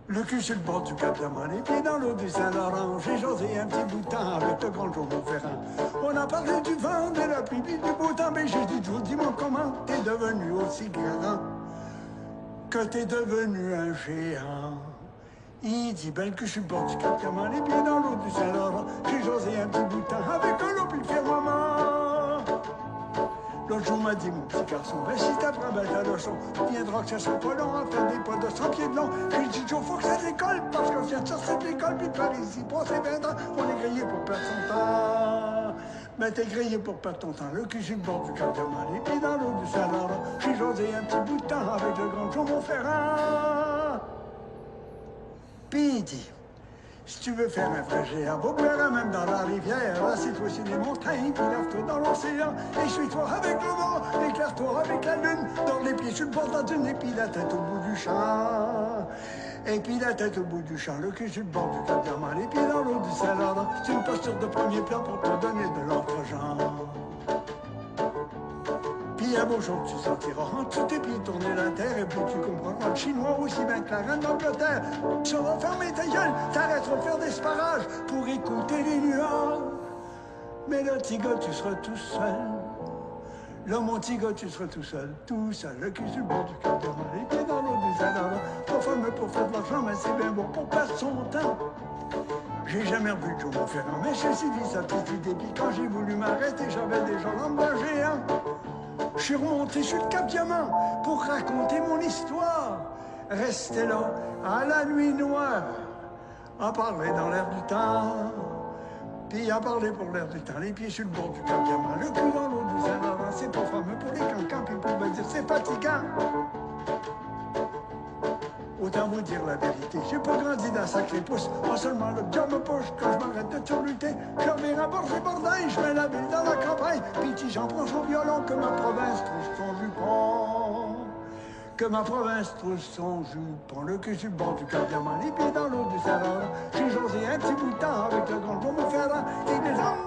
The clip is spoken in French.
Le cul sur le bord du Cap Diamant, les pieds dans l'eau du Saint-Laurent. J'ai jasé un petit bout de temps avec le grand Jean Ferrand. On a parlé du vent, de la pluie, du beau temps. Mais j'ai dit, dis-moi comment t'es devenu aussi grand que t'es devenu un géant. Il dit, ben que je suis le bord du Cap Diamant, les pieds dans l'eau du Saint-Laurent. J'ai jasé un petit bout de temps avec l'eau puis le firmament. L'autre jour m'a dit, mon petit garçon, ben si t'apprends ben ta leçon, tu viendras que ça soit pas long à faire des pas de 100 pieds de long. J'ai dit, Joe, faut que ça décolle, parce qu'on vient de sortir de l'école, puis de par ici, passer 20 ans, on est grillé pour perdre son temps. Ben t'es grillé pour perdre ton temps, le cul sur le bord du Cap Diamant, les pieds dans l'eau du Saint-Laurent. J'ai jasé un petit bout de temps avec le grand Jean Ferrand. Puis il dit, si tu veux faire un vrai géant, beau plaira même dans la rivière. Assieds-toi sur les montagnes, puis lève-toi dans l'océan. Essuie-toi avec le vent, éclaire-toi avec la lune. Dans les pieds sur le bord de la dune, et puis la tête au bout du champ. Et puis la tête au bout du champ, le cul sur le bord du Cap Diamant, les pieds dans l'eau du Saint-Laurent. C'est une posture de premier plan pour te donner de l'autre genre. Puis un beau jour tu sentiras en tous tes pieds tourner la terre. Et puis tu comprendras le chinois aussi bien que la reine d'Angleterre. Tu vas fermer ta gueule, t'arrêteras de faire des sparages pour écouter les nuages. Mais là, petit gars, tu seras tout seul. Là, mon petit gars, tu seras tout seul, le cul sur le bord du Cap Diamant, les pieds dans l'eau du Saint-Laurent. Pas fameux pour faire de l'argent, mais c'est bien bon pour perdre son temps. J'ai jamais revu Joe Ferrand, mais j'ai suivi sa petite idée. Puis quand j'ai voulu m'arrêter, j'avais déjà l'âme d'un géant. Je suis remonté sur le Cap Diamant pour raconter mon histoire. Rester là, à la nuit noire, à parler dans l'air du temps. Puis à parler pour l'air du temps, les pieds sur le bord du Cap Diamant, le cul dans l'eau du Saint-Laurent. C'est pas fameux pour les cancans, puis pour me dire c'est fatigant. Autant vous dire la vérité, j'ai pas grandi d'un sacré pouce. En seulement le job me push quand je m'arrête de surlutter. Je reviens à bord, bordel, je mets la ville dans la campagne. Puis j'en prends son violon que ma province trouve son jupon. Que ma province trouve son jupon. Le cul sur le bord du Cap Diamant, les pieds dans l'eau du Saint-Laurent. J'ai jasé un petit bout de temps avec le grand Jean Ferrand. Et les hommes,